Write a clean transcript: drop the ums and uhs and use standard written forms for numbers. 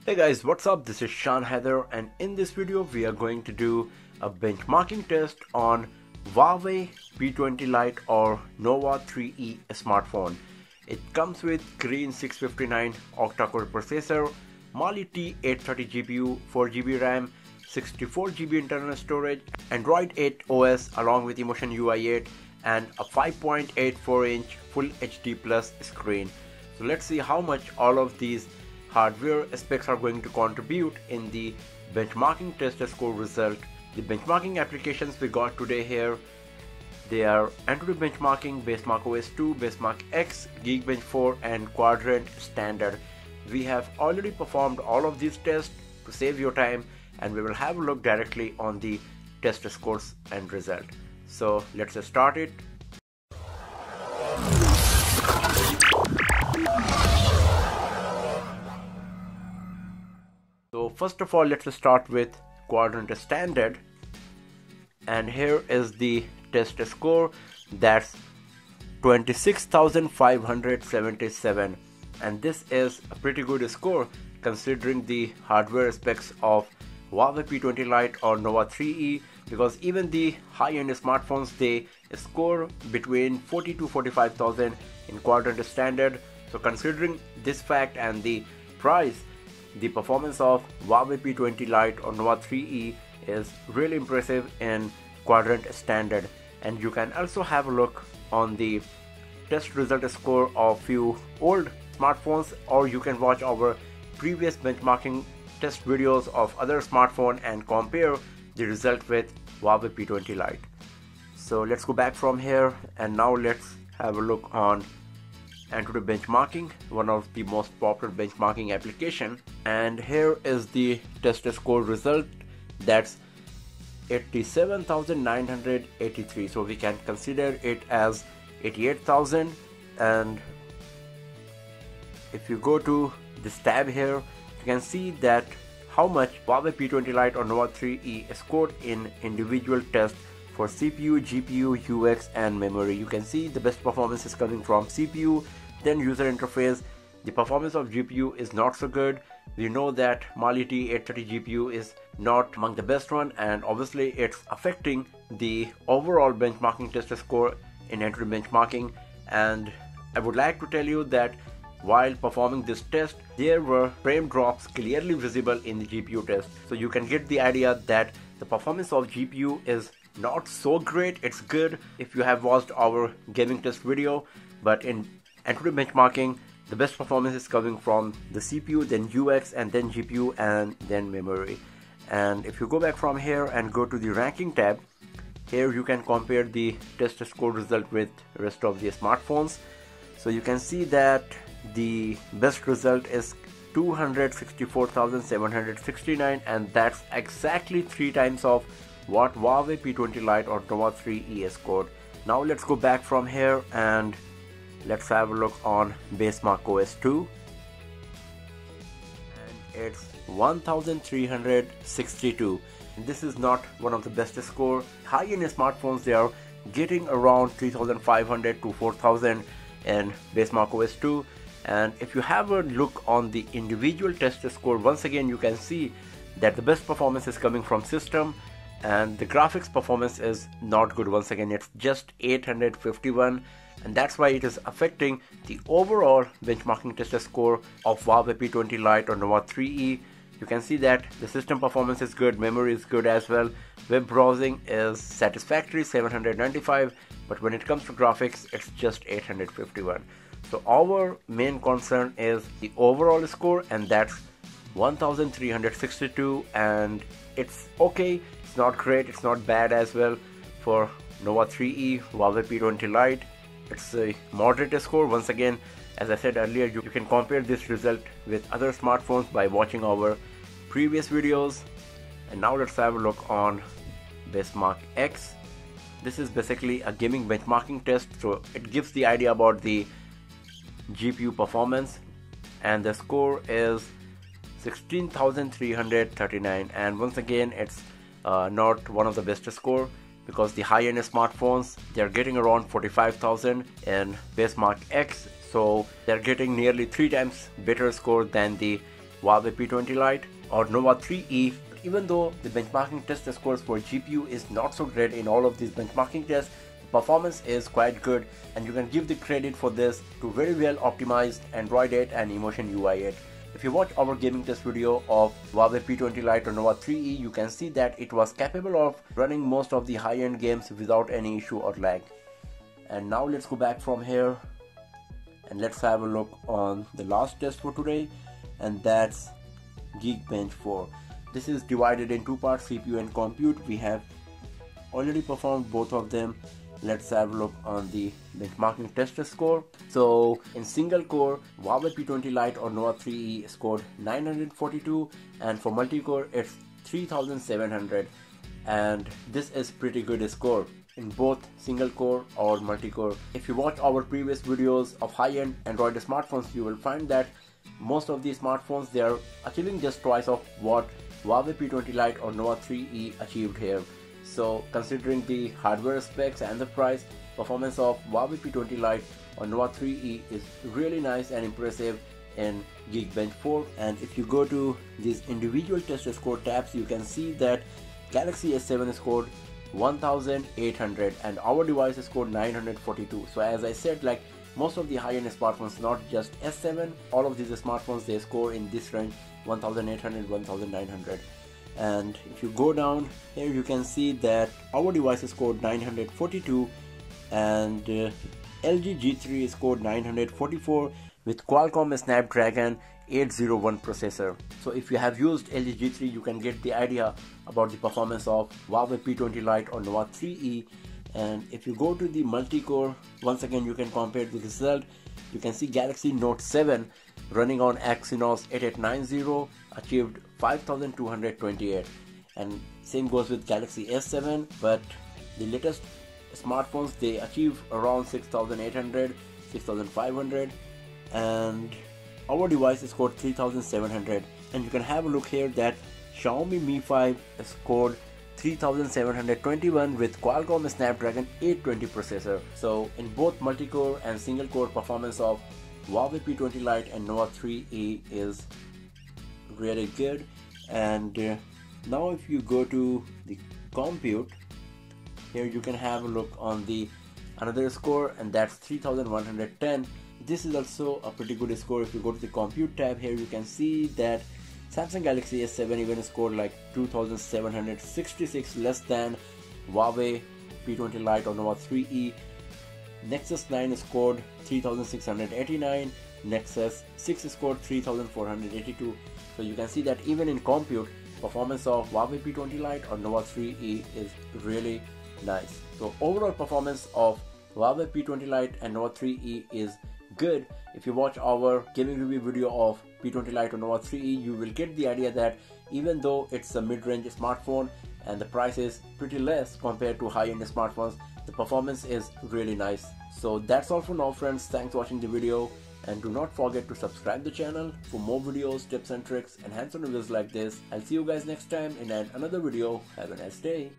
Hey guys, what's up? This is Shan Heather, and in this video we are going to do a benchmarking test on Huawei P20 Lite or Nova 3E smartphone. It comes with Green 659 octa-core processor, Mali T830 GPU, 4GB RAM, 64GB internal storage, Android 8 OS along with Emotion UI 8, and a 5.84-inch Full HD Plus screen. So let's see how much all of these hardware specs are going to contribute in the benchmarking test score result. The benchmarking applications we got today here, they are Antutu benchmarking, Basemark OS II, Basemark X, Geekbench 4 and Quadrant standard. We have already performed all of these tests to save your time, and we will have a look directly on the test scores and result. So let's start it. So first of all, let's start with Quadrant standard, and here is the test score. That's 26,577, and this is a pretty good score considering the hardware specs of Huawei P20 Lite or Nova 3E, because even the high-end smartphones, they score between 40 to 45,000 in Quadrant standard. So considering this fact and the price, the performance of Huawei P20 Lite or Nova 3E is really impressive in Quadrant standard. And you can also have a look on the test result score of few old smartphones, or you can watch our previous benchmarking test videos of other smartphone and compare the result with Huawei P20 Lite. So let's go back from here, and now let's have a look on Antutu benchmarking, one of the most popular benchmarking application, and here is the test score result. That's 87,983, so we can consider it as 88,000. And if you go to this tab here, you can see that how much Huawei P20 Lite or Nova 3E scored in individual tests for CPU, GPU, UX and memory. You can see the best performance is coming from CPU, then user interface. The performance of GPU is not so good. We know that Mali T830 GPU is not among the best one, and obviously it's affecting the overall benchmarking test score in Antutu benchmarking. And I would like to tell you that while performing this test, there were frame drops clearly visible in the GPU test. So you can get the idea that the performance of GPU is not so great. It's good if you have watched our gaming test video, but in Antutu benchmarking, the best performance is coming from the CPU, then UX, and then GPU, and then memory. And if you go back from here and go to the ranking tab, here you can compare the test score result with the rest of the smartphones. So you can see that the best result is 264,769, and that's exactly 3 times of what Huawei P20 Lite or Nova 3E scored. Now let's go back from here and let's have a look on Basemark OS II, and it's 1,362. This is not one of the best score. High-end smartphones, they are getting around 3,500 to 4,000 in Basemark OS II. And if you have a look on the individual test score, once again you can see that the best performance is coming from system, and the graphics performance is not good. Once again, it's just 851, and that's why it is affecting the overall benchmarking test score of Huawei P20 Lite or Nova 3E. You can see that the system performance is good, memory is good as well, web browsing is satisfactory, 795, but when it comes to graphics, it's just 851. So our main concern is the overall score, and that's 1,362, and it's okay. It's not great, it's not bad as well for Nova 3E, Huawei P20 Lite. It's a moderate score. Once again, as I said earlier, you can compare this result with other smartphones by watching our previous videos. And now let's have a look on Basemark X. This is basically a gaming benchmarking test, so it gives the idea about the GPU performance, and the score is 16,339, and once again it's not one of the best score, because the high-end smartphones, they're getting around 45,000 in Basemark X, so they're getting nearly 3 times better score than the Huawei P20 Lite or Nova 3E. Even though the benchmarking test scores for GPU is not so great in all of these benchmarking tests, the performance is quite good, and you can give the credit for this to very well optimized Android 8 and Emotion UI 8. If you watch our gaming test video of Huawei P20 Lite or Nova 3E, you can see that it was capable of running most of the high-end games without any issue or lag. And now let's go back from here and let's have a look on the last test for today, and that's Geekbench 4. This is divided in two parts, CPU and compute. We have already performed both of them. Let's have a look on the benchmarking test score. So in single core, Huawei P20 Lite or Nova 3E scored 942, and for multi-core it's 3700, and this is pretty good score in both single core or multi-core. If you watch our previous videos of high-end Android smartphones, you will find that most of these smartphones, they are achieving just twice of what Huawei P20 Lite or Nova 3E achieved here. So considering the hardware specs and the price, performance of Huawei P20 Lite or Nova 3E is really nice and impressive in Geekbench 4. And if you go to these individual test score tabs, you can see that Galaxy S7 scored 1800 and our device scored 942. So as I said, like most of the high-end smartphones, not just S7, all of these smartphones, they score in this range, 1800, 1900. And if you go down here, you can see that our device scored 942 and LG G3 scored 944 with Qualcomm Snapdragon 801 processor. So if you have used LG G3, you can get the idea about the performance of Huawei P20 Lite or Nova 3E. And if you go to the multi-core, once again you can compare the result. You can see Galaxy Note 7 running on Exynos 8890 achieved 5228, and same goes with Galaxy S7, but the latest smartphones, they achieve around 6800, 6500, and our device scored 3700. And you can have a look here that Xiaomi Mi 5 scored 3721 with Qualcomm Snapdragon 820 processor. So in both multi-core and single core, performance of Huawei P20 Lite and Nova 3E is really good. And now if you go to the compute, here you can have a look on the another score, and that's 3110. This is also a pretty good score. If you go to the compute tab, here you can see that Samsung Galaxy S7 even scored like 2766, less than Huawei P20 Lite or Nova 3E. Nexus 9 scored 3689, Nexus 6 scored 3482. So you can see that even in compute, performance of Huawei P20 Lite or Nova 3E is really nice. So overall performance of Huawei P20 Lite and Nova 3E is good. If you watch our gaming review video of P20 Lite or Nova 3E, you will get the idea that even though it's a mid-range smartphone and the price is pretty less compared to high-end smartphones, the performance is really nice. So that's all for now, friends. Thanks for watching the video, and do not forget to subscribe the channel for more videos, tips and tricks and hands-on reviews like this. I'll see you guys next time in another video. Have a nice day.